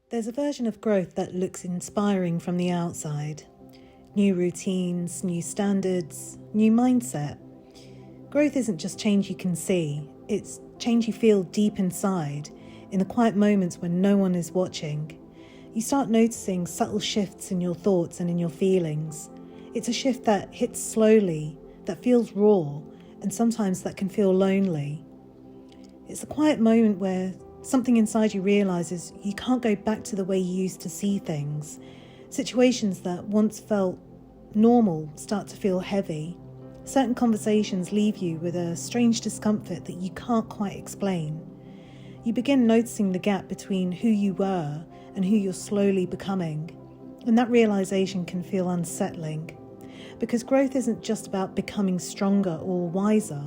There's a version of growth that looks inspiring from the outside. New routines, new standards, new mindset. Growth isn't just change you can see, it's change you feel deep inside, in the quiet moments when no one is watching. You start noticing subtle shifts in your thoughts and in your feelings. It's a shift that hits slowly, that feels raw, and sometimes that can feel lonely. It's a quiet moment where something inside you realises you can't go back to the way you used to see things. Situations that once felt normal start to feel heavy. Certain conversations leave you with a strange discomfort that you can't quite explain. You begin noticing the gap between who you were and who you're slowly becoming. And that realisation can feel unsettling. Because growth isn't just about becoming stronger or wiser.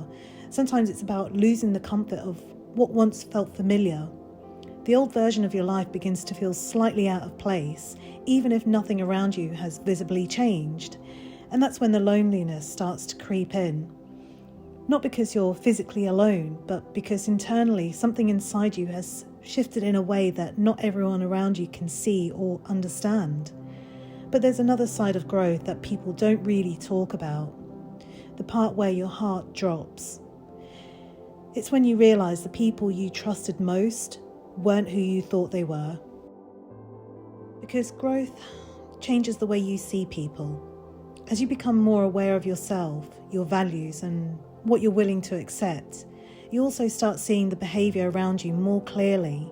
Sometimes it's about losing the comfort of what once felt familiar. The old version of your life begins to feel slightly out of place, even if nothing around you has visibly changed. And that's when the loneliness starts to creep in. Not because you're physically alone, but because internally something inside you has shifted in a way that not everyone around you can see or understand. But there's another side of growth that people don't really talk about. The part where your heart drops. It's when you realise the people you trusted most weren't who you thought they were. Because growth changes the way you see people. As you become more aware of yourself, your values, and what you're willing to accept, you also start seeing the behaviour around you more clearly.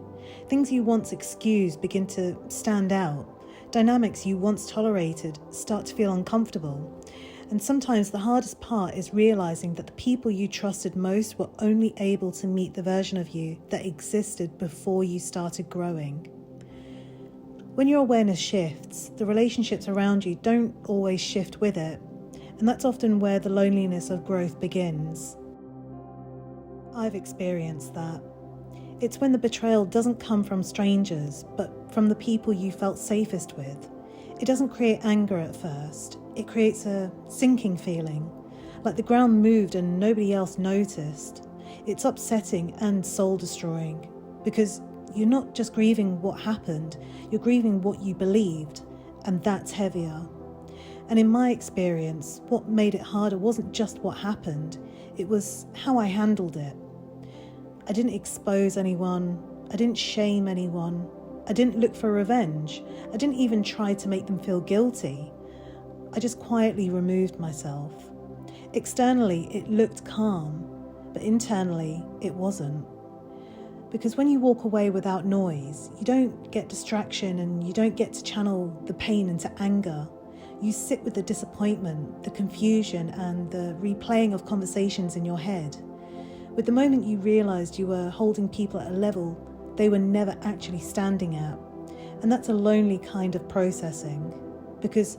Things you once excused begin to stand out. Dynamics you once tolerated start to feel uncomfortable. And sometimes the hardest part is realising that the people you trusted most were only able to meet the version of you that existed before you started growing. When your awareness shifts, the relationships around you don't always shift with it, and that's often where the loneliness of growth begins. I've experienced that. It's when the betrayal doesn't come from strangers, but from the people you felt safest with. It doesn't create anger at first. It creates a sinking feeling, like the ground moved and nobody else noticed. It's upsetting and soul-destroying, because you're not just grieving what happened, you're grieving what you believed, and that's heavier. And in my experience, what made it harder wasn't just what happened, it was how I handled it. I didn't expose anyone, I didn't shame anyone, I didn't look for revenge, I didn't even try to make them feel guilty. I just quietly removed myself. Externally, it looked calm, but internally, it wasn't. Because when you walk away without noise, you don't get distraction and you don't get to channel the pain into anger. You sit with the disappointment, the confusion, and the replaying of conversations in your head. With the moment you realised you were holding people at a level they were never actually standing at. And that's a lonely kind of processing. Because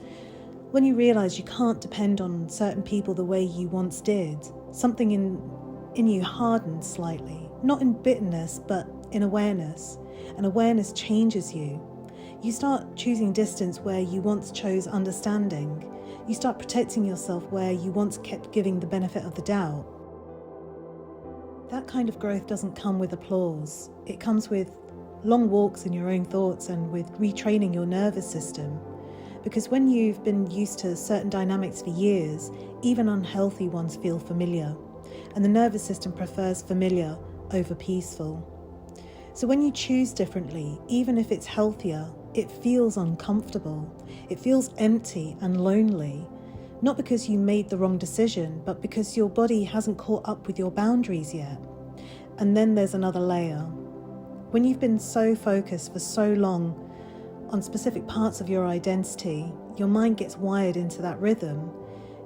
when you realise you can't depend on certain people the way you once did, something in you hardens slightly. Not in bitterness, but in awareness. And awareness changes you. You start choosing distance where you once chose understanding. You start protecting yourself where you once kept giving the benefit of the doubt. That kind of growth doesn't come with applause. It comes with long walks in your own thoughts and with retraining your nervous system. Because when you've been used to certain dynamics for years, even unhealthy ones feel familiar. And the nervous system prefers familiar over peaceful. So when you choose differently, even if it's healthier, it feels uncomfortable. It feels empty and lonely. Not because you made the wrong decision, but because your body hasn't caught up with your boundaries yet. And then there's another layer. When you've been so focused for so long on specific parts of your identity, your mind gets wired into that rhythm.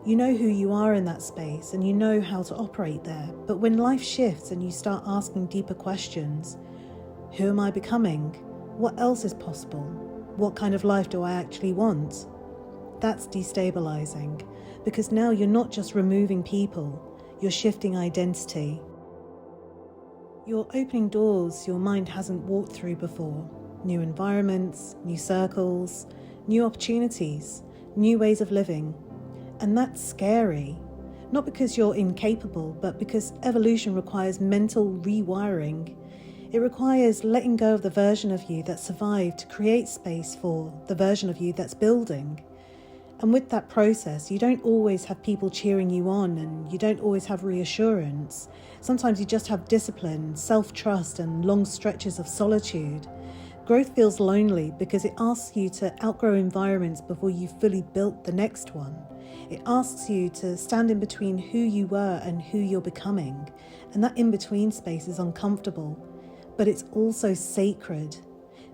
You know who you are in that space and you know how to operate there. But when life shifts and you start asking deeper questions, who am I becoming? What else is possible? What kind of life do I actually want? That's destabilizing, because now you're not just removing people, you're shifting identity. You're opening doors your mind hasn't walked through before. New environments, new circles, new opportunities, new ways of living. And that's scary. Not because you're incapable, but because evolution requires mental rewiring. It requires letting go of the version of you that survived to create space for the version of you that's building. And with that process, you don't always have people cheering you on, and you don't always have reassurance. Sometimes you just have discipline, self-trust, and long stretches of solitude. Growth feels lonely because it asks you to outgrow environments before you've fully built the next one. It asks you to stand in between who you were and who you're becoming. And that in-between space is uncomfortable, but it's also sacred.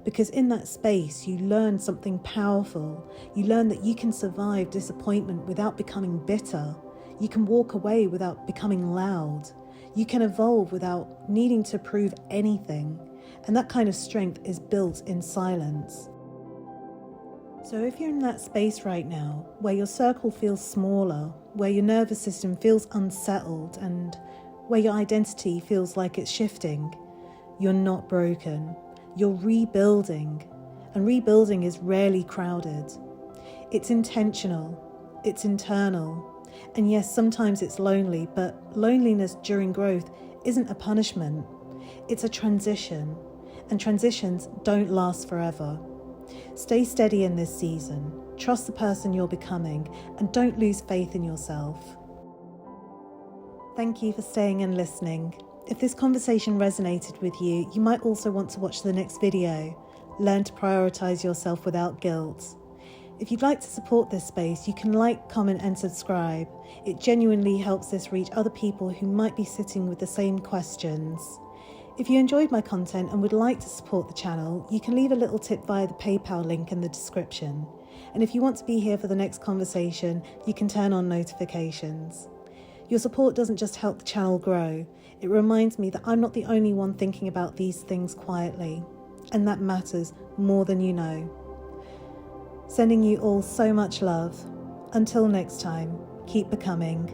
Because in that space, you learn something powerful. You learn that you can survive disappointment without becoming bitter. You can walk away without becoming loud. You can evolve without needing to prove anything. And that kind of strength is built in silence. So if you're in that space right now, where your circle feels smaller, where your nervous system feels unsettled, and where your identity feels like it's shifting, you're not broken. You're rebuilding, and rebuilding is rarely crowded. It's intentional, it's internal, and yes, sometimes it's lonely, but loneliness during growth isn't a punishment. It's a transition, and transitions don't last forever. Stay steady in this season, trust the person you're becoming, and don't lose faith in yourself. Thank you for staying and listening. If this conversation resonated with you, you might also want to watch the next video, Learn to Prioritize Yourself Without Guilt. If you'd like to support this space, you can like, comment and subscribe. It genuinely helps this reach other people who might be sitting with the same questions. If you enjoyed my content and would like to support the channel, you can leave a little tip via the PayPal link in the description. And if you want to be here for the next conversation, you can turn on notifications. Your support doesn't just help the channel grow, it reminds me that I'm not the only one thinking about these things quietly, and that matters more than you know. Sending you all so much love. Until next time, keep becoming.